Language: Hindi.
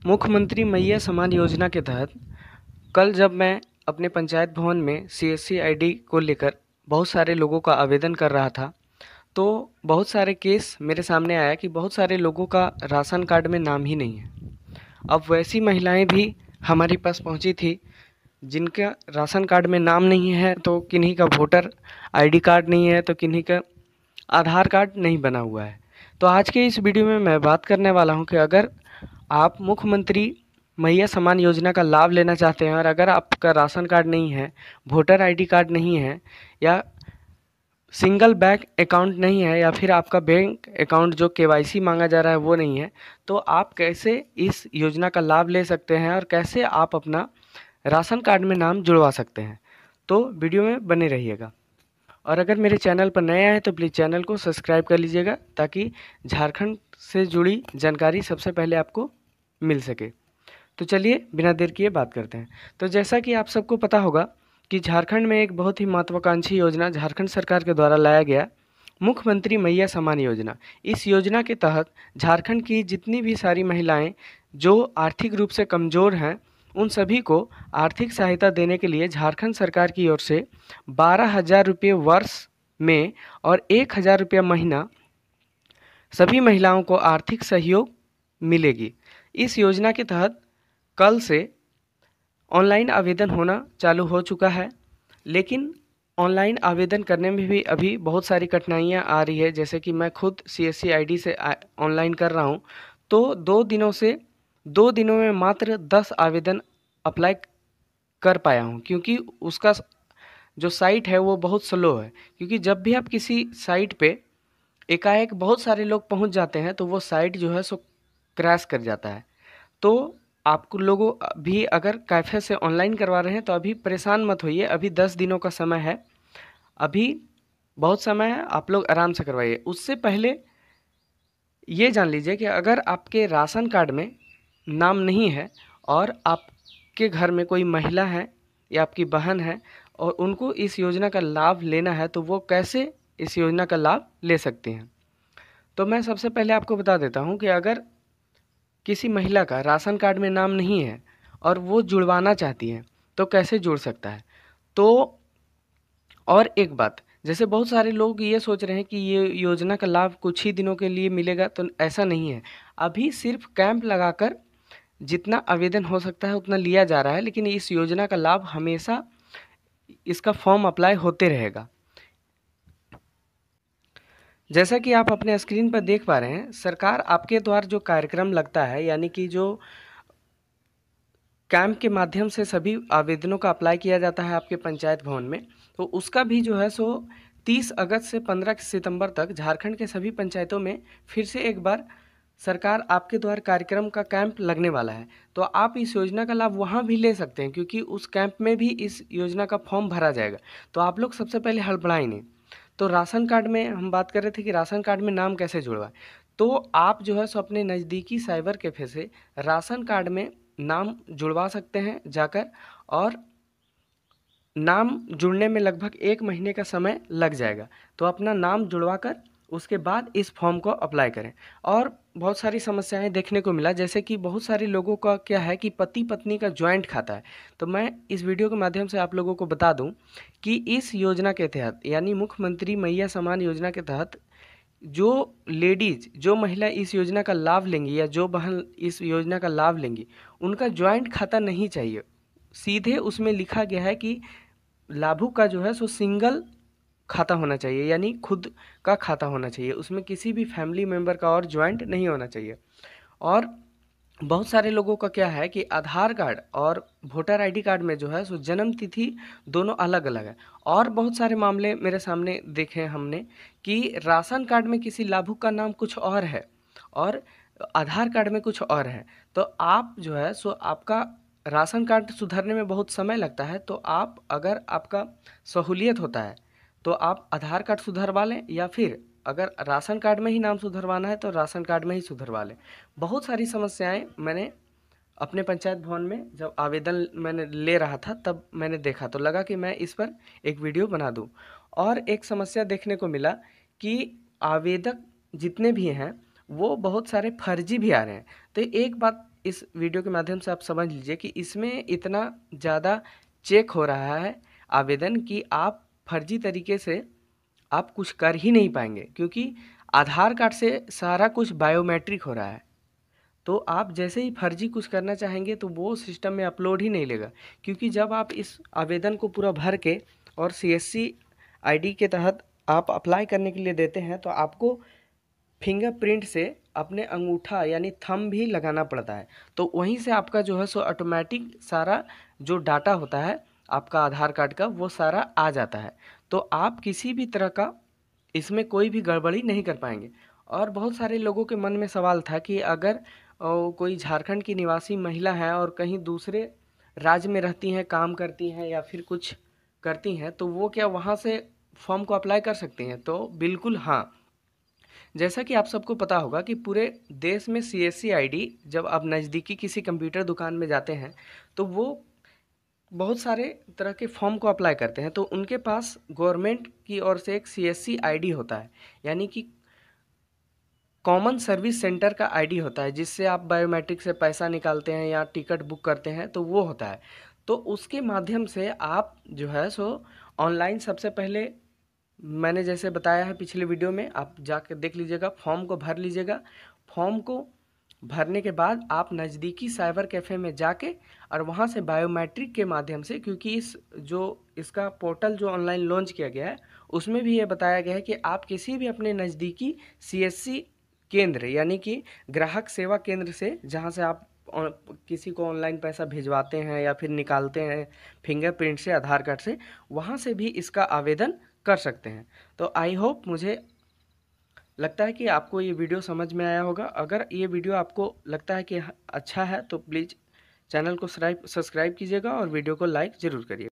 मुख्यमंत्री मैया सम्मान योजना के तहत कल जब मैं अपने पंचायत भवन में सीएससी आईडी को लेकर बहुत सारे लोगों का आवेदन कर रहा था, तो बहुत सारे केस मेरे सामने आया कि बहुत सारे लोगों का राशन कार्ड में नाम ही नहीं है। अब वैसी महिलाएं भी हमारे पास पहुंची थी जिनका राशन कार्ड में नाम नहीं है, तो किन्हीं का वोटर आईडी कार्ड नहीं है, तो किन्हीं का आधार कार्ड नहीं बना हुआ है। तो आज के इस वीडियो में मैं बात करने वाला हूं कि अगर आप मुख्यमंत्री मैया सम्मान योजना का लाभ लेना चाहते हैं और अगर आपका राशन कार्ड नहीं है, वोटर आईडी कार्ड नहीं है, या सिंगल बैंक अकाउंट नहीं है, या फिर आपका बैंक अकाउंट जो केवाईसी मांगा जा रहा है वो नहीं है, तो आप कैसे इस योजना का लाभ ले सकते हैं और कैसे आप अपना राशन कार्ड में नाम जुड़वा सकते हैं। तो वीडियो में बने रहिएगा। और अगर मेरे चैनल पर नए आए तो प्लीज़ चैनल को सब्सक्राइब कर लीजिएगा ताकि झारखंड से जुड़ी जानकारी सबसे पहले आपको मिल सके। तो चलिए बिना देर किए बात करते हैं। तो जैसा कि आप सबको पता होगा कि झारखंड में एक बहुत ही महत्वाकांक्षी योजना झारखंड सरकार के द्वारा लाया गया मुख्यमंत्री मैया सम्मान योजना। इस योजना के तहत झारखंड की जितनी भी सारी महिलाएं जो आर्थिक रूप से कमज़ोर हैं, उन सभी को आर्थिक सहायता देने के लिए झारखंड सरकार की ओर से 12,000 रुपये वर्ष में और 1,000 रुपया महीना सभी महिलाओं को आर्थिक सहयोग मिलेगी। इस योजना के तहत कल से ऑनलाइन आवेदन होना चालू हो चुका है, लेकिन ऑनलाइन आवेदन करने में भी अभी बहुत सारी कठिनाइयां आ रही है। जैसे कि मैं खुद सीएससी आईडी से ऑनलाइन कर रहा हूं, तो 2 दिनों में मात्र 10 आवेदन अप्लाई कर पाया हूं, क्योंकि उसका जो साइट है वो बहुत स्लो है। क्योंकि जब भी आप किसी साइट पे एकाएक बहुत सारे लोग पहुंच जाते हैं तो वो साइट जो है सो क्रैश कर जाता है। तो आपको लोगों भी अगर कैफ़े से ऑनलाइन करवा रहे हैं तो अभी परेशान मत होइए, अभी 10 दिनों का समय है, अभी बहुत समय है, आप लोग आराम से करवाइए। उससे पहले ये जान लीजिए कि अगर आपके राशन कार्ड में नाम नहीं है और आपके घर में कोई महिला है या आपकी बहन है और उनको इस योजना का लाभ लेना है, तो वो कैसे इस योजना का लाभ ले सकते हैं। तो मैं सबसे पहले आपको बता देता हूं कि अगर किसी महिला का राशन कार्ड में नाम नहीं है और वो जुड़वाना चाहती है तो कैसे जुड़ सकता है। तो और एक बात, जैसे बहुत सारे लोग ये सोच रहे हैं कि ये योजना का लाभ कुछ ही दिनों के लिए मिलेगा, तो ऐसा नहीं है। अभी सिर्फ कैंप लगाकर जितना आवेदन हो सकता है उतना लिया जा रहा है, लेकिन इस योजना का लाभ हमेशा इसका फॉर्म अप्लाई होते रहेगा। जैसा कि आप अपने स्क्रीन पर देख पा रहे हैं, सरकार आपके द्वारा जो कार्यक्रम लगता है, यानी कि जो कैंप के माध्यम से सभी आवेदनों का अप्लाई किया जाता है आपके पंचायत भवन में, तो उसका भी जो है सो 30 अगस्त से 15 सितंबर तक झारखंड के सभी पंचायतों में फिर से एक बार सरकार आपके द्वारा कार्यक्रम का कैंप लगने वाला है। तो आप इस योजना का लाभ वहाँ भी ले सकते हैं, क्योंकि उस कैंप में भी इस योजना का फॉर्म भरा जाएगा। तो आप लोग सबसे पहले हड़बड़ाएं नहीं। तो राशन कार्ड में हम बात कर रहे थे कि राशन कार्ड में नाम कैसे जुड़वाएं। तो आप जो है सो अपने नज़दीकी साइबर कैफ़े से राशन कार्ड में नाम जुड़वा सकते हैं जाकर, और नाम जुड़ने में लगभग 1 महीने का समय लग जाएगा। तो अपना नाम जुड़वा कर उसके बाद इस फॉर्म को अप्लाई करें। और बहुत सारी समस्याएं देखने को मिला, जैसे कि बहुत सारे लोगों का क्या है कि पति पत्नी का जॉइंट खाता है। तो मैं इस वीडियो के माध्यम से आप लोगों को बता दूं कि इस योजना के तहत, यानी मुख्यमंत्री मैया सम्मान योजना के तहत, जो लेडीज, जो महिला इस योजना का लाभ लेंगी या जो बहन इस योजना का लाभ लेंगी, उनका जॉइंट खाता नहीं चाहिए। सीधे उसमें लिखा गया है कि लाभुक का जो है सो सिंगल खाता होना चाहिए, यानी खुद का खाता होना चाहिए, उसमें किसी भी फैमिली मेम्बर का और ज्वाइंट नहीं होना चाहिए। और बहुत सारे लोगों का क्या है कि आधार कार्ड और वोटर आईडी कार्ड में जो है सो जन्म तिथि दोनों अलग अलग है। और बहुत सारे मामले मेरे सामने देखे हमने कि राशन कार्ड में किसी लाभुक का नाम कुछ और है और आधार कार्ड में कुछ और है। तो आप जो है सो आपका राशन कार्ड सुधरने में बहुत समय लगता है, तो आप अगर आपका सहूलियत होता है तो आप आधार कार्ड सुधरवा लें, या फिर अगर राशन कार्ड में ही नाम सुधरवाना है तो राशन कार्ड में ही सुधरवा लें। बहुत सारी समस्याएं मैंने अपने पंचायत भवन में जब आवेदन मैंने ले रहा था तब मैंने देखा, तो लगा कि मैं इस पर एक वीडियो बना दूं। और एक समस्या देखने को मिला कि आवेदक जितने भी हैं वो बहुत सारे फर्जी भी आ रहे हैं। तो एक बात इस वीडियो के माध्यम से आप समझ लीजिए कि इसमें इतना ज़्यादा चेक हो रहा है आवेदन कि आप फर्जी तरीके से आप कुछ कर ही नहीं पाएंगे, क्योंकि आधार कार्ड से सारा कुछ बायोमेट्रिक हो रहा है। तो आप जैसे ही फर्जी कुछ करना चाहेंगे तो वो सिस्टम में अपलोड ही नहीं लेगा, क्योंकि जब आप इस आवेदन को पूरा भर के और सीएससी आईडी के तहत आप अप्लाई करने के लिए देते हैं तो आपको फिंगरप्रिंट से अपने अंगूठा यानी थंब भी लगाना पड़ता है। तो वहीं से आपका जो है सो ऑटोमेटिक सारा जो डाटा होता है आपका आधार कार्ड का वो सारा आ जाता है। तो आप किसी भी तरह का इसमें कोई भी गड़बड़ी नहीं कर पाएंगे। और बहुत सारे लोगों के मन में सवाल था कि अगर कोई झारखंड की निवासी महिला है और कहीं दूसरे राज्य में रहती हैं, काम करती हैं या फिर कुछ करती हैं, तो वो क्या वहाँ से फॉर्म को अप्लाई कर सकती हैं? तो बिल्कुल हाँ। जैसा कि आप सबको पता होगा कि पूरे देश में सीएससी आईडी जब आप नज़दीकी किसी कंप्यूटर दुकान में जाते हैं तो वो बहुत सारे तरह के फॉर्म को अप्लाई करते हैं। तो उनके पास गवर्नमेंट की ओर से एक सीएससी आईडी होता है, यानी कि कॉमन सर्विस सेंटर का आईडी होता है, जिससे आप बायोमेट्रिक से पैसा निकालते हैं या टिकट बुक करते हैं, तो वो होता है। तो उसके माध्यम से आप जो है सो ऑनलाइन सबसे पहले मैंने जैसे बताया है पिछले वीडियो में, आप जाकर देख लीजिएगा, फॉर्म को भर लीजिएगा। फॉर्म को भरने के बाद आप नज़दीकी साइबर कैफ़े में जाके और वहाँ से बायोमेट्रिक के माध्यम से, क्योंकि इसका पोर्टल जो ऑनलाइन लॉन्च किया गया है उसमें भी ये बताया गया है कि आप किसी भी अपने नज़दीकी सीएससी केंद्र यानी कि ग्राहक सेवा केंद्र से, जहाँ से आप किसी को ऑनलाइन पैसा भिजवाते हैं या फिर निकालते हैं फिंगरप्रिंट से, आधार कार्ड से, वहाँ से भी इसका आवेदन कर सकते हैं। तो आई होप, मुझे लगता है कि आपको ये वीडियो समझ में आया होगा। अगर ये वीडियो आपको लगता है कि अच्छा है तो प्लीज़ चैनल को सब्सक्राइब कीजिएगा और वीडियो को लाइक ज़रूर करिए।